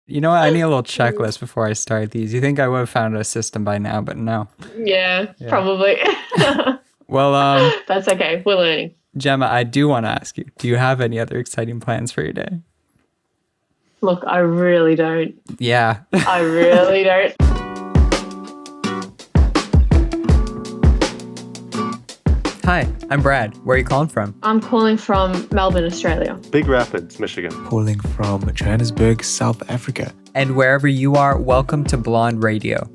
You know what? I need a little checklist before I start these. You think I would have found a system by now, but no. Yeah, Yeah. probably. Well, That's okay. We're learning. Gemma, I do want to ask you, do you have any other exciting plans for your day? Look, I really don't. Yeah. I really don't. Hi, I'm Brad. Where are you calling from? I'm calling from Melbourne, Australia. Big Rapids, Michigan. Calling from Johannesburg, South Africa. And wherever you are, welcome to Blond Radio.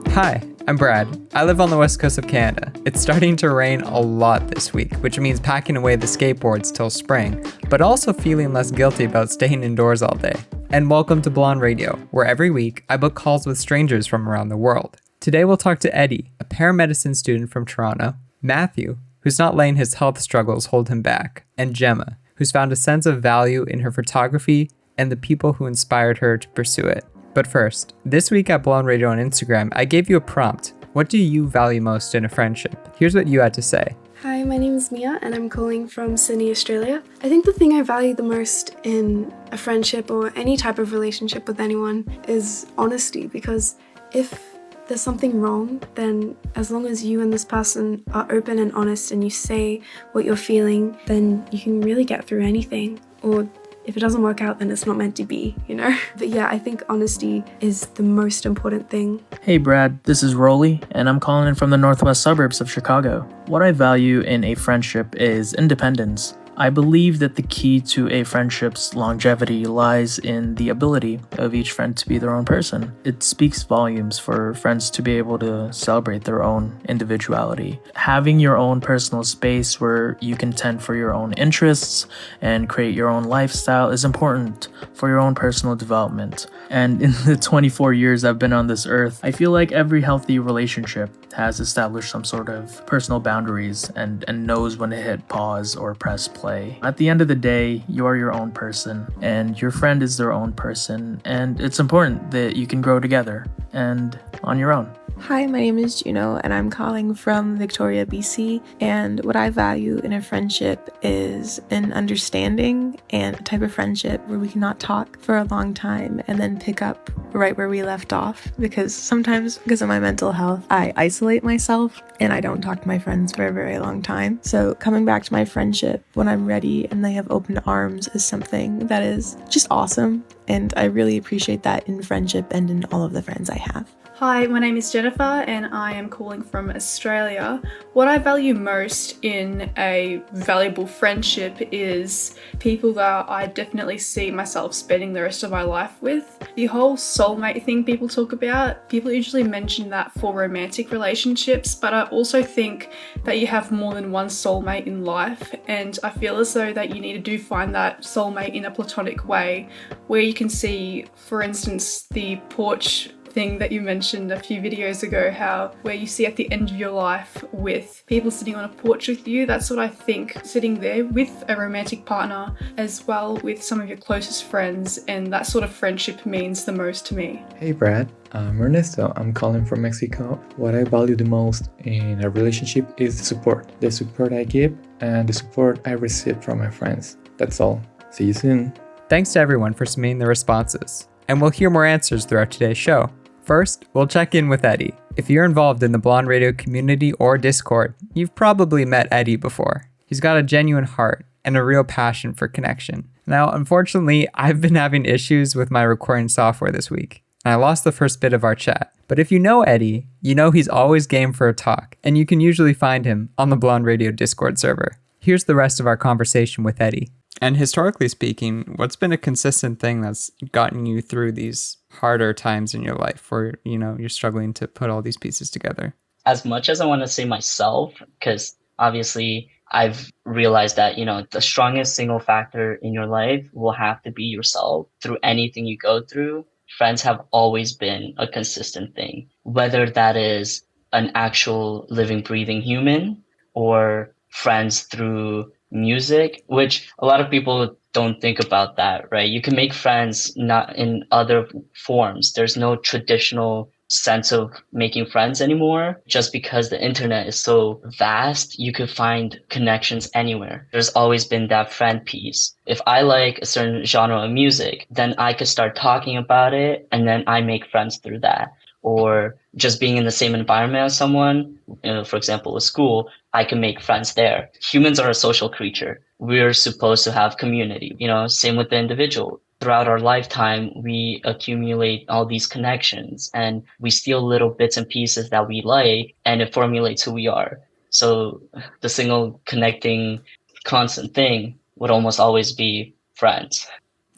Hi, I'm Brad. I live on the west coast of Canada. It's starting to rain a lot this week, which means packing away the skateboards till spring, but also feeling less guilty about staying indoors all day. And welcome to Blond Radio, where every week I book calls with strangers from around the world. Today we'll talk to Eddie, a paramedicine student from Toronto, Matthew, who's not letting his health struggles hold him back, and Gemma, who's found a sense of value in her photography and the people who inspired her to pursue it. But first, this week at Blonde Radio on Instagram, I gave you a prompt. What do you value most in a friendship? Here's what you had to say. Hi, my name is Mia and I'm calling from Sydney, Australia. I think the thing I value the most in a friendship or any type of relationship with anyone is honesty, because if there's something wrong, then as long as you and this person are open and honest and you say what you're feeling, then you can really get through anything. Or if it doesn't work out, then it's not meant to be, you know? But yeah, I think honesty is the most important thing. Hey Brad, this is Rolly, and I'm calling in from the northwest suburbs of Chicago. What I value in a friendship is independence. I believe that the key to a friendship's longevity lies in the ability of each friend to be their own person. It speaks volumes for friends to be able to celebrate their own individuality. Having your own personal space where you can tend for your own interests and create your own lifestyle is important for your own personal development. And in the 24 years I've been on this earth, I feel like every healthy relationship has established some sort of personal boundaries and knows when to hit pause or press play. At the end of the day, you are your own person and your friend is their own person, and it's important that you can grow together and on your own. Hi, my name is Juno and I'm calling from Victoria, BC, and what I value in a friendship is an understanding and a type of friendship where we cannot talk for a long time and then pick up right where we left off, because sometimes because of my mental health, I isolate myself and I don't talk to my friends for a very long time. So coming back to my friendship when I'm ready and they have open arms is something that is just awesome, and I really appreciate that in friendship and in all of the friends I have. Hi, my name is Jennifer and I am calling from Australia. What I value most in a valuable friendship is people that I definitely see myself spending the rest of my life with. The whole soulmate thing people talk about, people usually mention that for romantic relationships, but I also think that you have more than one soulmate in life, and I feel as though that you need to find that soulmate in a platonic way where you can see, for instance, the porch thing that you mentioned a few videos ago, how where you see at the end of your life with people sitting on a porch with you. That's what I think, sitting there with a romantic partner as well with some of your closest friends, and that sort of friendship means the most to me. Hey Brad, I'm Ernesto. I'm calling from Mexico. What I value the most in a relationship is the support I give and the support I receive from my friends. That's all. See you soon. Thanks to everyone for submitting the responses, and we'll hear more answers throughout today's show. First, we'll check in with Eddie. If you're involved in the Blonde Radio community or Discord, you've probably met Eddie before. He's got a genuine heart and a real passion for connection. Now, unfortunately, I've been having issues with my recording software this week, and I lost the first bit of our chat. But if you know Eddie, you know he's always game for a talk, and you can usually find him on the Blonde Radio Discord server. Here's the rest of our conversation with Eddie. And historically speaking, what's been a consistent thing that's gotten you through these harder times in your life where, you know, you're struggling to put all these pieces together? As much as I want to say myself, because obviously I've realized that, the strongest single factor in your life will have to be yourself through anything you go through. Friends have always been a consistent thing, whether that is an actual living, breathing human or friends through music, which a lot of people don't think about that, right? You can make friends not in other forms. There's no traditional sense of making friends anymore, just because the internet is so vast. You could find connections anywhere. There's always been that friend piece. If I like a certain genre of music, then I could start talking about it, and then I make friends through that. Or just being in the same environment as someone, for example, a school, I can make friends there. Humans are a social creature. We're supposed to have community, same with the individual. Throughout our lifetime, we accumulate all these connections and we steal little bits and pieces that we like, and it formulates who we are. So the single connecting constant thing would almost always be friends.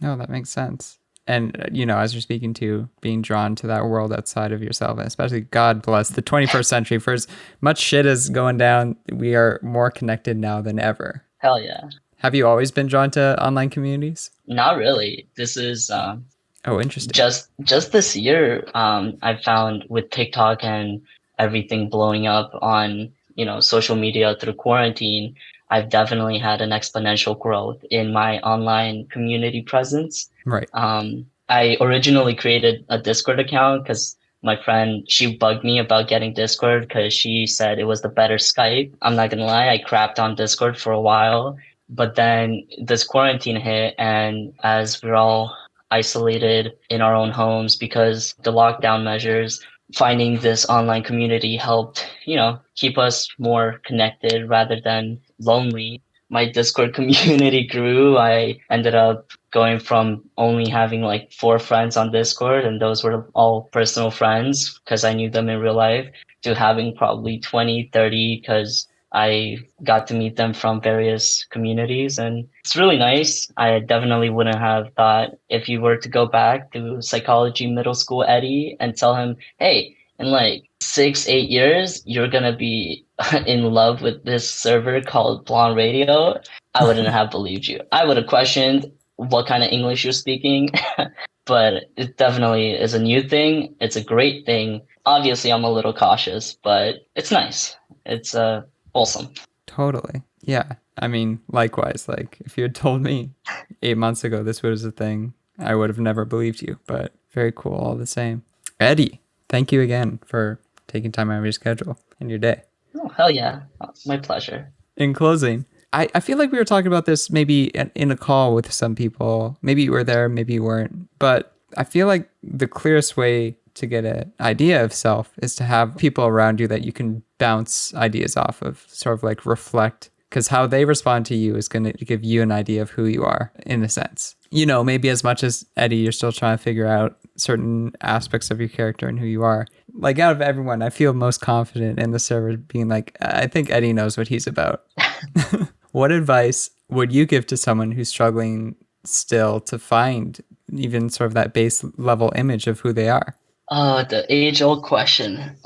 No, that makes sense. And, as you're speaking to being drawn to that world outside of yourself, and especially, God bless the 21st century, for as much shit is going down, we are more connected now than ever. Hell yeah. Have you always been drawn to online communities? Not really. This is interesting. Just this year, I found with TikTok and everything blowing up on, social media through quarantine, I've definitely had an exponential growth in my online community presence. Right. I originally created a Discord account because my friend, she bugged me about getting Discord because she said it was the better Skype. I'm not gonna lie, I crapped on Discord for a while, but then this quarantine hit, and as we're all isolated in our own homes because the lockdown measures, finding this online community helped, keep us more connected rather than lonely. My Discord community grew. I ended up going from only having like 4 friends on Discord, and those were all personal friends because I knew them in real life, to having probably 20, 30 because I got to meet them from various communities, and it's really nice. I definitely wouldn't have thought, if you were to go back to psychology middle school Eddie and tell him, hey, in like 6-8 years, you're going to be in love with this server called Blond Radio, I wouldn't have believed you. I would have questioned what kind of English you're speaking, but it definitely is a new thing. It's a great thing. Obviously, I'm a little cautious, but it's nice. It's wholesome. Totally. Yeah. I mean, likewise, like if you had told me 8 months ago this was a thing, I would have never believed you, but very cool all the same. Eddie, thank you again for taking time out of your schedule and your day. Oh, hell yeah. My pleasure. In closing, I feel like we were talking about this maybe in a call with some people. Maybe you were there, maybe you weren't. But I feel like the clearest way to get an idea of self is to have people around you that you can bounce ideas off of, sort of like reflect, because how they respond to you is going to give you an idea of who you are in a sense. Maybe as much as Eddie, you're still trying to figure out certain aspects of your character and who you are. Like out of everyone, I feel most confident in the server being like, I think Eddie knows what he's about. What advice would you give to someone who's struggling still to find even sort of that base level image of who they are? The age-old question.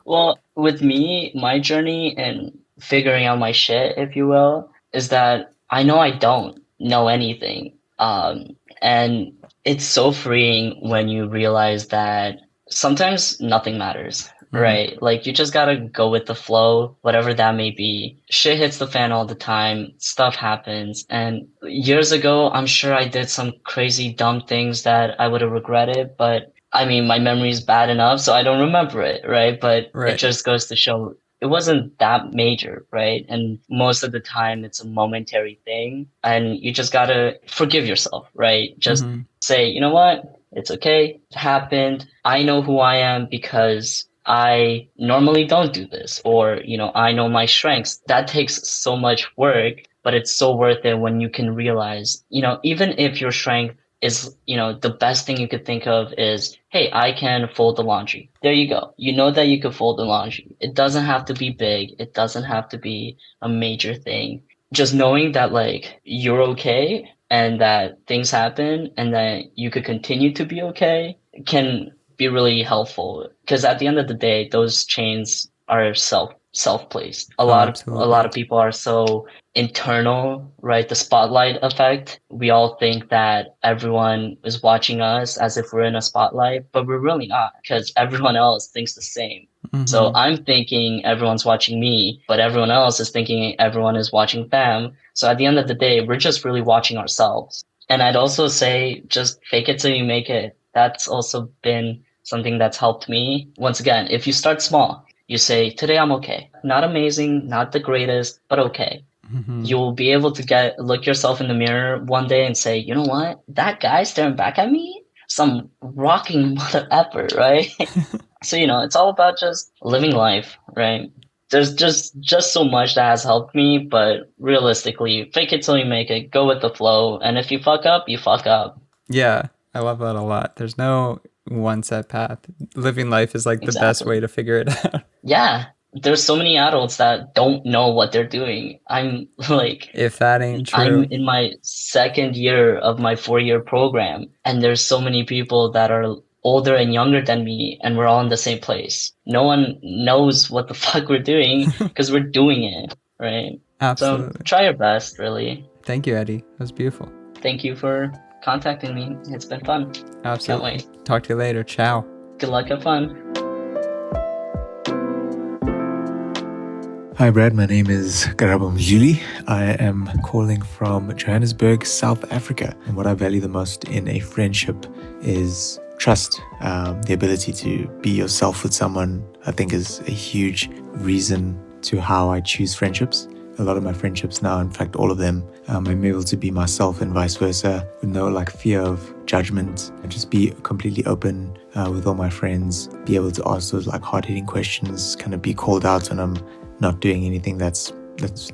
Well, with me, my journey and figuring out my shit, if you will, is that I know I don't know anything. And it's so freeing when you realize that sometimes nothing matters, right? Like you just gotta go with the flow, whatever that may be. Shit hits the fan all the time, stuff happens. And years ago, I'm sure I did some crazy dumb things that I would have regretted, but I mean, my memory is bad enough, so I don't remember it, right? But Right. It just goes to show it wasn't that major, right? And most of the time, it's a momentary thing, and you just gotta forgive yourself, right? Just say, you know what? It's okay. It happened. I know who I am because I normally don't do this, or, I know my strengths. That takes so much work, but it's so worth it when you can realize, even if your strength is, the best thing you could think of is, hey, I can fold the laundry. There you go. You know that you could fold the laundry. It doesn't have to be big. It doesn't have to be a major thing. Just knowing that like you're okay and that things happen and that you could continue to be okay can be really helpful. Because at the end of the day, those chains are self-placed. A lot of people are so internal, right? The spotlight effect. We all think that everyone is watching us as if we're in a spotlight, but we're really not, because everyone else thinks the same. So I'm thinking everyone's watching me, but everyone else is thinking everyone is watching them. So at the end of the day, we're just really watching ourselves. And I'd also say just fake it till you make it. That's also been something that's helped me. Once again, if you start small, you say, today I'm okay. Not amazing, not the greatest, but okay. You'll be able to look yourself in the mirror one day and say, you know what? That guy staring back at me, some rocking mother effer, right? So, it's all about just living life, right? There's just so much that has helped me, but realistically, fake it till you make it, go with the flow. And if you fuck up, you fuck up. Yeah, I love that a lot. There's no one set path. Living life is like the best way to figure it out. Yeah. There's so many adults that don't know what they're doing. I'm like, if that ain't true, I'm in my second year of my 4-year program, and there's so many people that are older and younger than me, and we're all in the same place. No one knows what the fuck we're doing because we're doing it, right? Absolutely. So try your best, really. Thank you, Eddie. That was beautiful. Thank you for contacting me. It's been fun. Absolutely. Can't wait. Talk to you later. Ciao. Good luck. Have fun. Hi Brad, my name is Karabam Julie. I am calling from Johannesburg, South Africa. And what I value the most in a friendship is trust. The ability to be yourself with someone, I think, is a huge reason to how I choose friendships. A lot of my friendships now, in fact all of them, I'm able to be myself and vice versa, with no fear of judgment. I just be completely open with all my friends, be able to ask those hard-hitting questions, kind of be called out when I'm not doing anything that's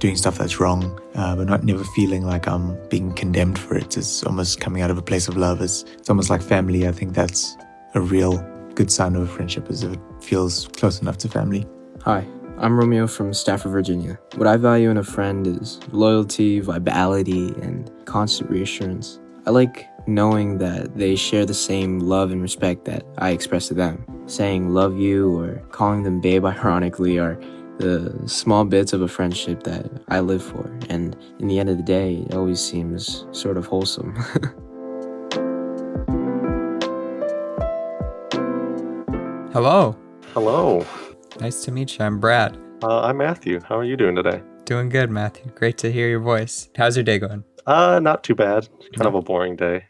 doing stuff that's wrong, but not never feeling like I'm being condemned for it. It's almost coming out of a place of love. It's almost like family. I think that's a real good sign of a friendship, is if it feels close enough to family. Hi, I'm Romeo from Stafford, Virginia. What I value in a friend is loyalty, vitality, and constant reassurance. I like knowing that they share the same love and respect that I express to them. Saying love you or calling them babe ironically are the small bits of a friendship that I live for, and in the end of the day, it always seems sort of wholesome. Hello. Hello. Nice to meet you. I'm Brad. I'm Matthew. How are you doing today? Doing good, Matthew. Great to hear your voice. How's your day going? Not too bad. Kind of a boring day.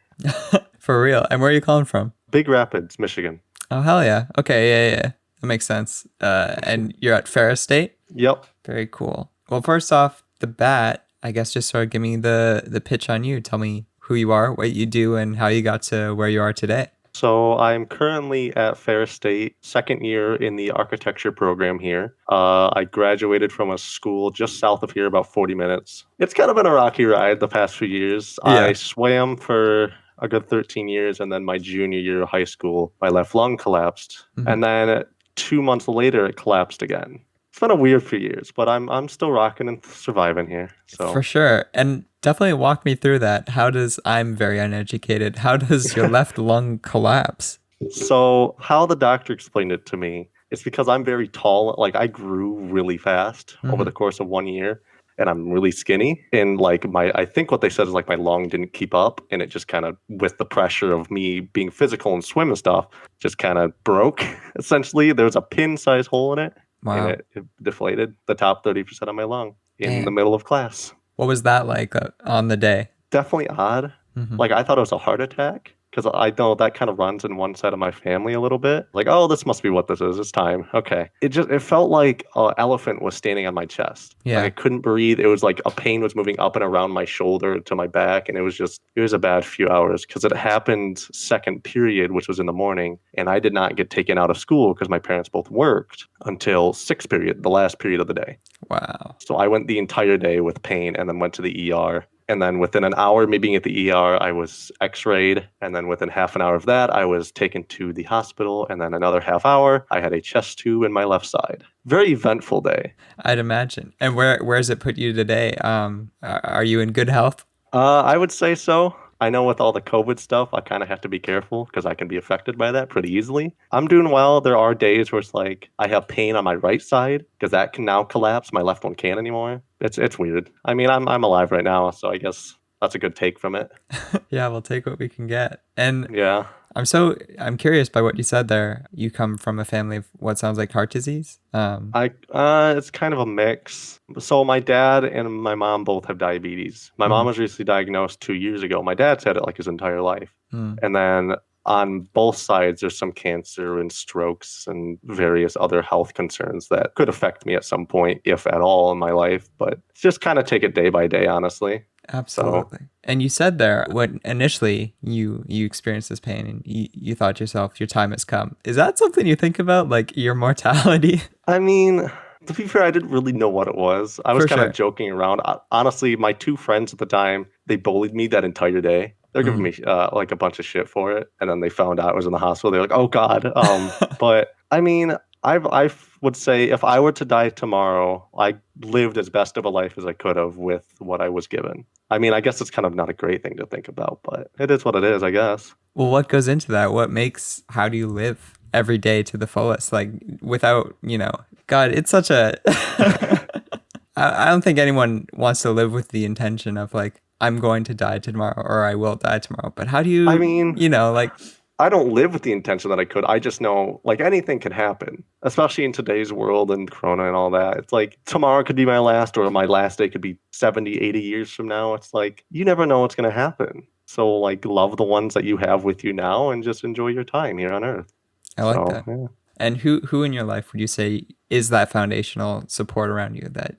For real. And where are you calling from? Big Rapids, Michigan. Oh, hell yeah. Okay, yeah. That makes sense. And you're at Ferris State? Yep. Very cool. Well, first off the bat, I guess just sort of give me the pitch on you. Tell me who you are, what you do, and how you got to where you are today. So I'm currently at Ferris State, second year in the architecture program here. I graduated from a school just south of here, about 40 minutes. It's kind of been a rocky ride the past few years. Yeah. I swam for a good 13 years, and then my junior year of high school, my left lung collapsed. Mm-hmm. And then 2 months later, it collapsed again. It's been a weird few years, but I'm still rocking and surviving here. So For sure. And definitely walk me through that. I'm very uneducated. How does your left lung collapse? So how the doctor explained it to me, it's because I'm very tall. I grew really fast over the course of 1 year, and I'm really skinny. And I think what they said is my lung didn't keep up, and it just kind of, with the pressure of me being physical and swim and stuff, just kind of broke. Essentially, there was a pin-sized hole in it. Wow. And it deflated the top 30% of my lung in the middle of class. What was that like on the day? Definitely odd. I thought it was a heart attack, because I know that kind of runs in one side of my family a little bit. Oh, this must be what this is. It's time. Okay. It felt like an elephant was standing on my chest. Yeah. I couldn't breathe. It was a pain was moving up and around my shoulder to my back. And it was a bad few hours, because it happened second period, which was in the morning. And I did not get taken out of school because my parents both worked until sixth period, the last period of the day. Wow. So I went the entire day with pain and then went to the ER. And then within an hour, me being at the ER, I was x-rayed. And then within half an hour of that, I was taken to the hospital. And then another half hour, I had a chest tube in my left side. Very eventful day. I'd imagine. And where has it put you today? Are you in good health? I would say so. I know with all the COVID stuff, I kind of have to be careful because I can be affected by that pretty easily. I'm doing well. There are days where it's I have pain on my right side because that can now collapse. My left one can't anymore. It's weird. I mean, I'm alive right now, so I guess that's a good take from it. Yeah, we'll take what we can get. And yeah. I'm curious by what you said there. You come from a family of what sounds like heart disease. It's kind of a mix. So my dad and my mom both have diabetes. My mom was recently diagnosed 2 years ago. My dad's had it his entire life. And then on both sides, there's some cancer and strokes and various other health concerns that could affect me at some point, if at all, in my life. But just kind of take it day by day, honestly. Absolutely. And you said there, when initially you experienced this pain and you thought to yourself, your time has come. Is that something you think about, like your mortality? I mean, to be fair, I didn't really know what it was. I was For kind of sure. joking around. Honestly, my two friends at the time, they bullied me that entire day. They're giving me like a bunch of shit for it. And then they found out I was in the hospital. They're like, oh, God. But I mean, I would say if I were to die tomorrow, I lived as best of a life as I could have with what I was given. I mean, I guess it's kind of not a great thing to think about, but it is what it is, I guess. Well, what goes into that? How do you live every day to the fullest? Like without, God, it's such a, I don't think anyone wants to live with the intention of like, I'm going to die tomorrow or I will die tomorrow. But how do you, I mean, like. I don't live with the intention that I could. I just know like anything can happen, especially in today's world and Corona and all that. It's like tomorrow could be my last, or my last day could be 70, 80 years from now. It's like, you never know what's going to happen. So like love the ones that you have with you now and just enjoy your time here on Earth. I like that. Yeah. And who in your life would you say is that foundational support around you that,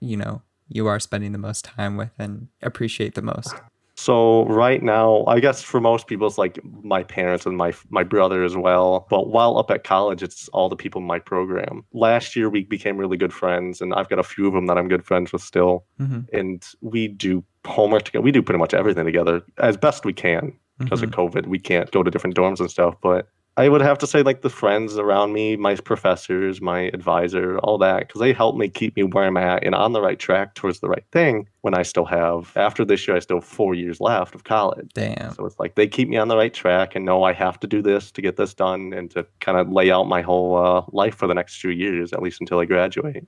you are spending the most time with and appreciate the most? So right now, I guess for most people, it's like my parents and my brother as well. But while up at college, it's all the people in my program. Last year, we became really good friends, and I've got a few of them that I'm good friends with still. And we do homework together. We do pretty much everything together as best we can because of COVID. We can't go to different dorms and stuff, but I would have to say like the friends around me, my professors, my advisor, all that, because they help me keep me where I'm at and on the right track towards the right thing when I still have, after this year, I still have 4 years left of college. Damn. So it's like they keep me on the right track and know I have to do this to get this done and to kind of lay out my whole life for the next few years, at least until I graduate.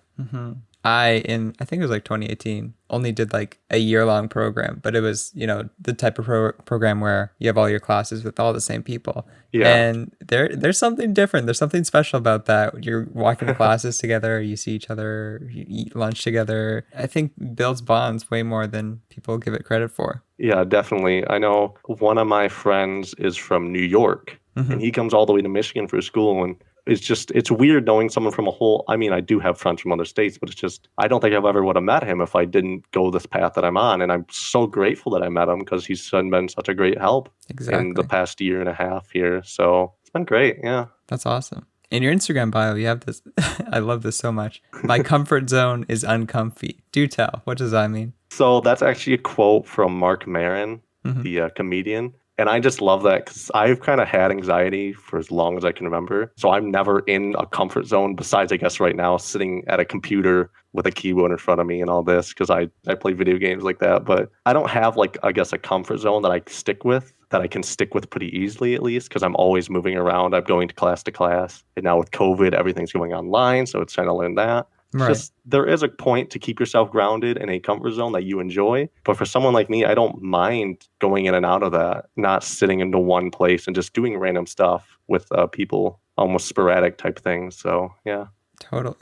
I think it was like 2018, only did like a year-long program, but it was, the type of program where you have all your classes with all the same people. Yeah. And there's something different. There's something special about that. You're walking to classes together, you see each other, you eat lunch together. I think builds bonds way more than people give it credit for. Yeah, definitely. I know one of my friends is from New York, and he comes all the way to Michigan for school, and it's weird knowing someone from I do have friends from other states, but it's just, I don't think I ever would have met him if I didn't go this path that I'm on. And I'm so grateful that I met him because he's been such a great help in the past year and a half here. So it's been great. Yeah. That's awesome. In your Instagram bio, you have this, I love this so much. My comfort zone is uncomfy. Do tell. What does that mean? So that's actually a quote from Mark Maron, the comedian. And I just love that because I've kind of had anxiety for as long as I can remember. So I'm never in a comfort zone besides, I guess, right now, sitting at a computer with a keyboard in front of me and all this because I play video games like that. But I don't have, like, I guess, a comfort zone that I stick with, that I can stick with pretty easily, at least, because I'm always moving around. I'm going to class. And now with COVID, everything's going online. So it's trying to learn that. Right. Just there is a point to keep yourself grounded in a comfort zone that you enjoy. But for someone like me, I don't mind going in and out of that, not sitting into one place and just doing random stuff with people, almost sporadic type things. So, yeah. Totally.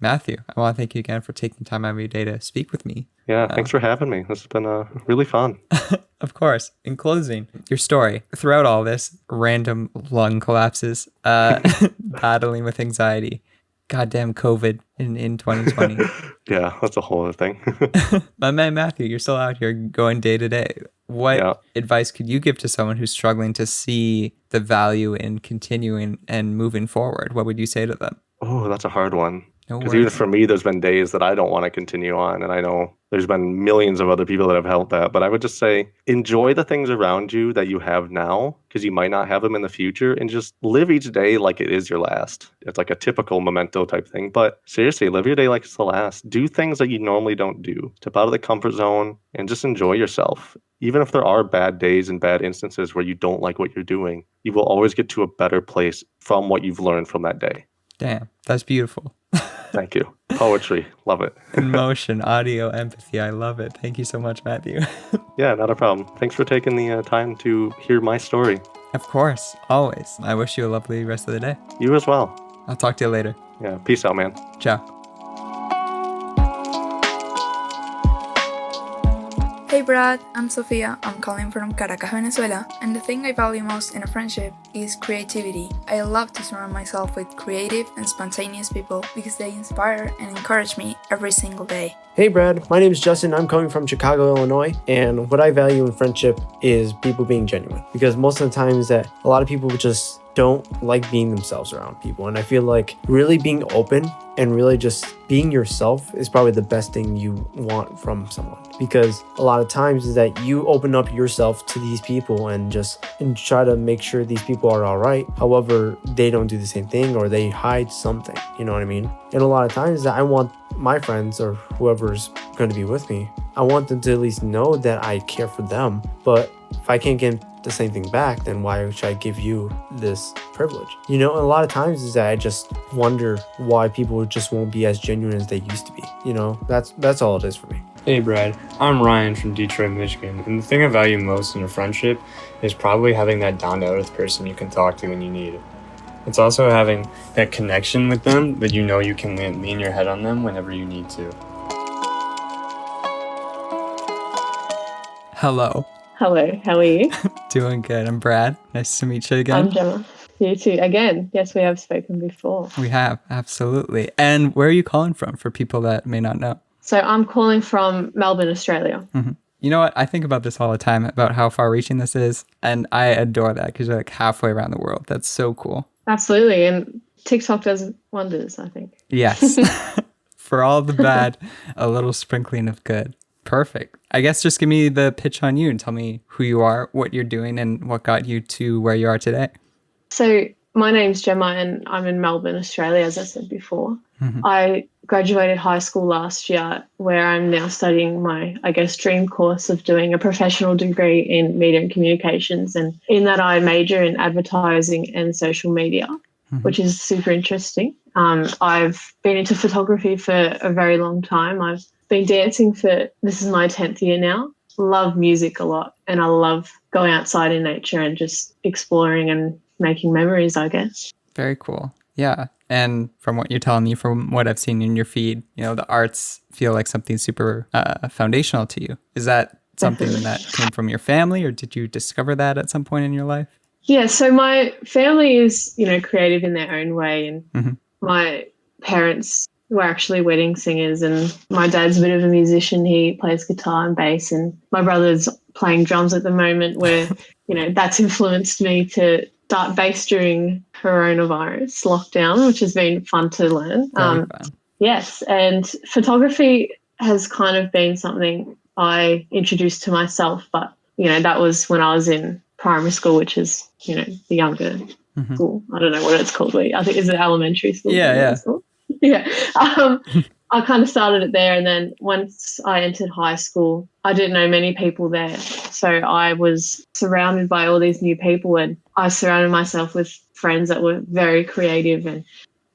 Matthew, I want to thank you again for taking time out of your day to speak with me. Yeah, thanks for having me. This has been really fun. Of course. In closing, your story, throughout all this, random lung collapses, battling with anxiety, goddamn COVID in 2020. Yeah, that's a whole other thing. My man Matthew, you're still out here going day to day. What advice could you give to someone who's struggling to see the value in continuing and moving forward? What would you say to them? Oh, that's a hard one. Because even for me, there's been days that I don't want to continue on. And I know there's been millions of other people that have helped that. But I would just say, enjoy the things around you that you have now, because you might not have them in the future. And just live each day like it is your last. It's like a typical memento type thing. But seriously, live your day like it's the last. Do things that you normally don't do. Step out of the comfort zone and just enjoy yourself. Even if there are bad days and bad instances where you don't like what you're doing, you will always get to a better place from what you've learned from that day. Damn, that's beautiful. Thank you. Poetry. Love it. Emotion, audio, empathy. I love it. Thank you so much, Matthew. Yeah, not a problem. Thanks for taking the time to hear my story. Of course. Always. I wish you a lovely rest of the day. You as well. I'll talk to you later. Yeah. Peace out, man. Ciao. Hey Brad, I'm Sofia. I'm calling from Caracas, Venezuela, and the thing I value most in a friendship is creativity. I love to surround myself with creative and spontaneous people because they inspire and encourage me every single day. Hey Brad, my name is Justin. I'm coming from Chicago, Illinois, and what I value in friendship is people being genuine, because most of the times that a lot of people just don't like being themselves around people, and I feel like really being open and really just being yourself is probably the best thing you want from someone, because a lot of times is that you open up yourself to these people and try to make sure these people are all right. However, they don't do the same thing or they hide something, you know what I mean? And a lot of times that I want my friends or whoever's going to be with me, I want them to at least know that I care for them. But if I can't get the same thing back, then why should I give you this privilege? You know, and a lot of times is that I just wonder why people just won't be as genuine as they used to be. You know, that's all it is for me. Hey Brad, I'm Ryan from Detroit, Michigan, and the thing I value most in a friendship is probably having that down-to-earth person you can talk to when you need it. It's also having that connection with them that you know you can lean your head on them whenever you need to. Hello. Hello, how are you? Doing good. I'm Brad. Nice to meet you again. I'm Gemma. You too. Again, yes, we have spoken before. We have, absolutely. And where are you calling from for people that may not know? So I'm calling from Melbourne, Australia. Mm-hmm. You know what? I think about this all the time, about how far-reaching this is. And I adore that because you're like halfway around the world. That's so cool. Absolutely. And TikTok does wonders, I think. Yes. For all the bad, a little sprinkling of good. Perfect. I guess just give me the pitch on you and tell me who you are, what you're doing, and what got you to where you are today. So my name's Gemma and I'm in Melbourne, Australia, as I said before. Mm-hmm. I graduated high school last year, where I'm now studying my, I guess, dream course of doing a professional degree in media and communications. And in that I major in advertising and social media, which is super interesting. I've been into photography for a very long time. I've been dancing this is my 10th year now. Love music a lot, and I love going outside in nature and just exploring and making memories, I guess. Very cool. Yeah. And from what you're telling me, from what I've seen in your feed, you know, the arts feel like something super foundational to you. Is that something that came from your family, or did you discover that at some point in your life? Yeah, so my family is, you know, creative in their own way, and my parents were actually wedding singers, and my dad's a bit of a musician. He plays guitar and bass, and my brother's playing drums at the moment, where, you know, that's influenced me to start bass during coronavirus lockdown, which has been fun to learn. Very fun. Yes, and photography has kind of been something I introduced to myself, but, you know, that was when I was in primary school, which is, you know, the younger school. I don't know what it's called. I think is it elementary school? Yeah. School? Yeah. I kind of started it there, and then once I entered high school, I didn't know many people there. So I was surrounded by all these new people, and I surrounded myself with friends that were very creative and,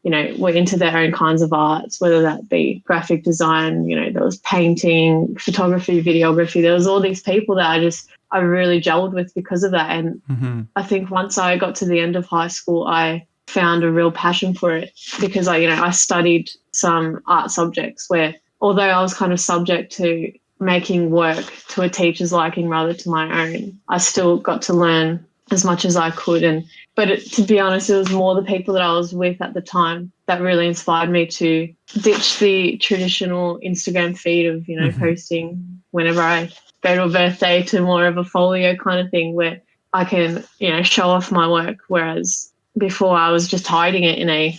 you know, were into their own kinds of arts, whether that be graphic design, you know, there was painting, photography, videography. There was all these people that I really gelled with because of that. And I think once I got to the end of high school, I found a real passion for it, because I studied some art subjects where, although I was kind of subject to making work to a teacher's liking rather to my own, I still got to learn as much as I could. But to be honest, it was more the people that I was with at the time that really inspired me to ditch the traditional Instagram feed of, you know, posting whenever I go to a birthday, to more of a folio kind of thing where I can, you know, show off my work. Whereas before I was just hiding it on a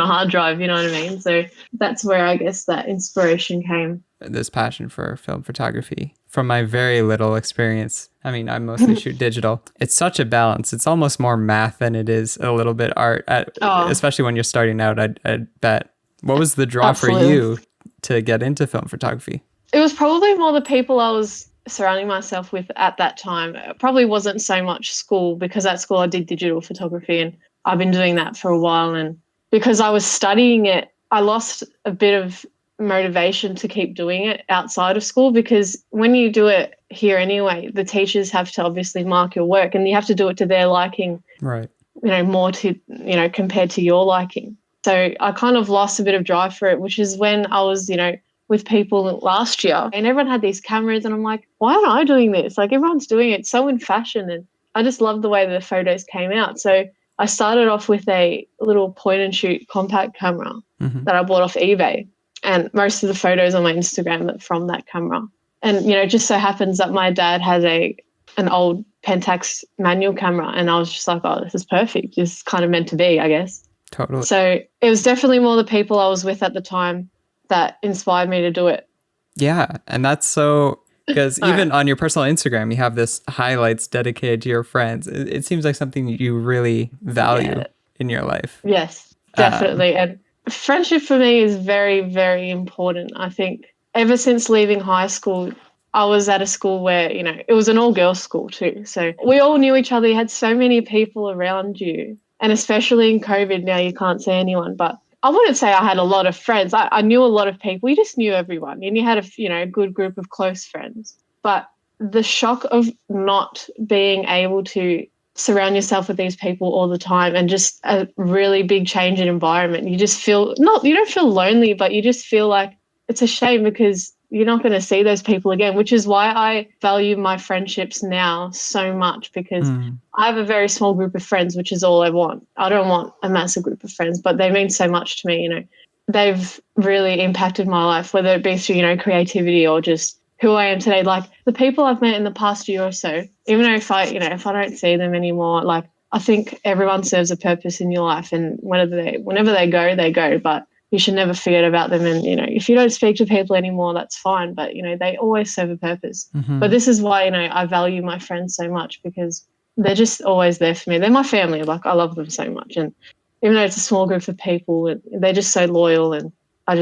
hard drive, you know what I mean? So that's where I guess that inspiration came. This passion for film photography. From my very little experience, I mean, I mostly shoot digital. It's such a balance. It's almost more math than it is a little bit art, especially when you're starting out, I'd bet. What was the draw for you to get into film photography? It was probably more the people I was surrounding myself with at that time. It probably wasn't so much school, because at school I did digital photography and I've been doing that for a while. And because I was studying it, I lost a bit of motivation to keep doing it outside of school, because when you do it here anyway, the teachers have to obviously mark your work and you have to do it to their liking, right? You know, more to, you know, compared to your liking. So I kind of lost a bit of drive for it, which is when I was, you know, with people last year, and everyone had these cameras, and I'm like, why aren't I doing this? Like, everyone's doing it, so in fashion, and I just love the way the photos came out. So I started off with a little point and shoot compact camera that I bought off eBay, and most of the photos on my Instagram are from that camera. And, it just so happens that my dad has an old Pentax manual camera, and I was just like, oh, this is perfect. This is kind of meant to be, I guess. Totally. So it was definitely more the people I was with at the time that inspired me to do it. Yeah, and that's so, because even on your personal Instagram, you have this highlights dedicated to your friends. It seems like something you really value in your life. Yes, definitely. And friendship for me is very, very important. I think ever since leaving high school, I was at a school where, it was an all-girls school too. So we all knew each other. You had so many people around you. And especially in COVID now, you can't see anyone. But I wouldn't say I had a lot of friends. I knew a lot of people. You just knew everyone. And you had a good group of close friends. But the shock of not being able to surround yourself with these people all the time, and just a really big change in environment, you just feel, you don't feel lonely, but you just feel like it's a shame because you're not going to see those people again, which is why I value my friendships now so much, because I have a very small group of friends, which is all I want. I don't want a massive group of friends, but they mean so much to me. They've really impacted my life, whether it be through, creativity or just who I am today. Like the people I've met in the past year or so, even though if I don't see them anymore, like I think everyone serves a purpose in your life, and whenever they go, they go. But you should never forget about them. And, if you don't speak to people anymore, that's fine. But, they always serve a purpose. But this is why, I value my friends so much, because they're just always there for me. They're my family. Like, I love them so much. And even though it's a small group of people, they're just so loyal. And I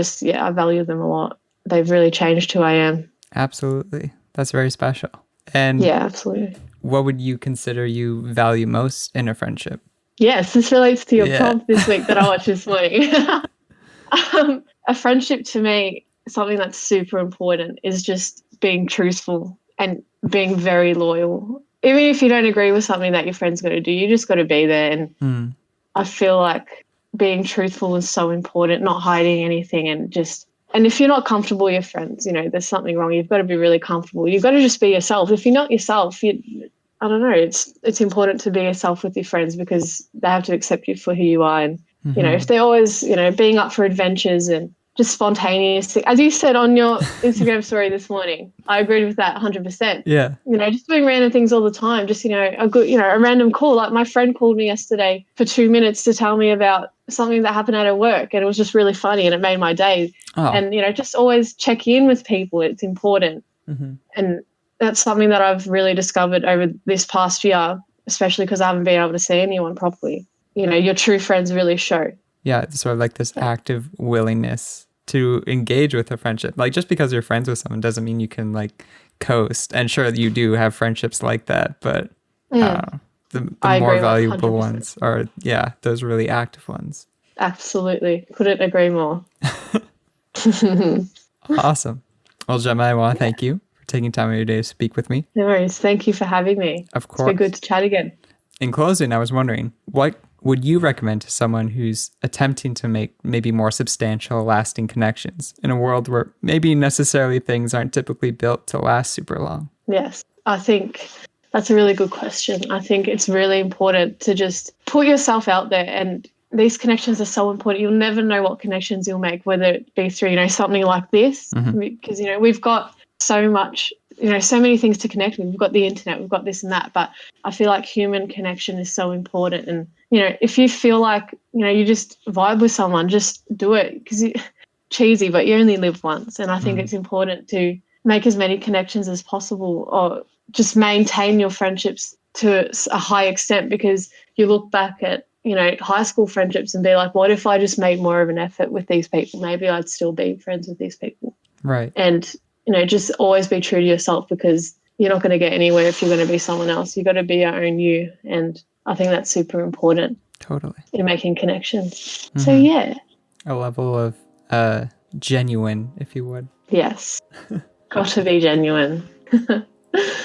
value them a lot. They've really changed who I am. Absolutely. That's very special. And yeah, absolutely. What would you consider you value most in a friendship? Yes, this relates to your prompt this week that I watched this morning. A friendship to me, something that's super important, is just being truthful and being very loyal. Even if you don't agree with something that your friend's got to do, you just got to be there. And I feel like being truthful is so important, not hiding anything, and if you're not comfortable with your friends, there's something wrong. You've got to be really comfortable. You've got to just be yourself. If you're not yourself, I don't know, it's important to be yourself with your friends, because they have to accept you for who you are. And if they're always, being up for adventures and just spontaneous, as you said on your Instagram story this morning, I agreed with that 100%. Yeah. Just doing random things all the time, just, a random call. Like my friend called me yesterday for 2 minutes to tell me about something that happened at her work, and it was just really funny and it made my day. Oh. And, just always check in with people. It's important. And that's something that I've really discovered over this past year, especially because I haven't been able to see anyone properly. Your true friends really show. Yeah, it's sort of like this active willingness to engage with a friendship. Like, just because you're friends with someone doesn't mean you can like coast. And sure, you do have friendships like that, but the more valuable 100%. Ones are, those really active ones. Absolutely. Couldn't agree more. Awesome. Well, Gemma, I want to thank you for taking time out of your day to speak with me. No worries. Thank you for having me. Of course. It's been good to chat again. In closing, I was wondering, what would you recommend to someone who's attempting to make maybe more substantial, lasting connections in a world where maybe necessarily things aren't typically built to last super long? Yes, I think that's a really good question. I think it's really important to just put yourself out there, and these connections are so important. You'll never know what connections you'll make, whether it be through, something like this, because, we've got so much, so many things to connect with. We've got the internet, we've got this and that, but I feel like human connection is so important. And, if you feel like, you just vibe with someone, just do it, because cheesy, but you only live once. And I think it's important to make as many connections as possible, or just maintain your friendships to a high extent, because you look back at, high school friendships and be like, what if I just made more of an effort with these people? Maybe I'd still be friends with these people. Right. And, just always be true to yourself, because you're not going to get anywhere if you're going to be someone else. You've got to be your own you. And I think that's super important. Totally. In making connections. So, yeah. A level of genuine, if you would. Yes. Got to be genuine.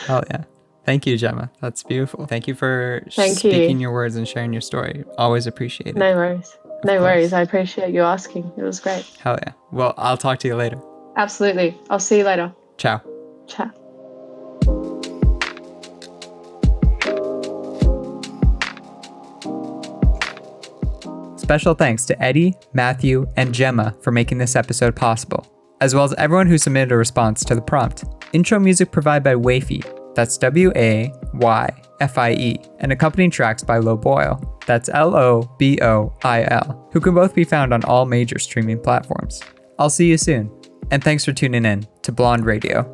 Oh, yeah. Thank you, Gemma. That's beautiful. Thank you for speaking your words and sharing your story. Always appreciate it. No worries. No worries. I appreciate you asking. It was great. Hell yeah. Well, I'll talk to you later. Absolutely. I'll see you later. Ciao. Ciao. Special thanks to Eddie, Matthew, and Gemma for making this episode possible, as well as everyone who submitted a response to the prompt. Intro music provided by Wayfie, that's Wayfie, and accompanying tracks by Low Boil, that's Loboil, who can both be found on all major streaming platforms. I'll see you soon, and thanks for tuning in to Blond Radio.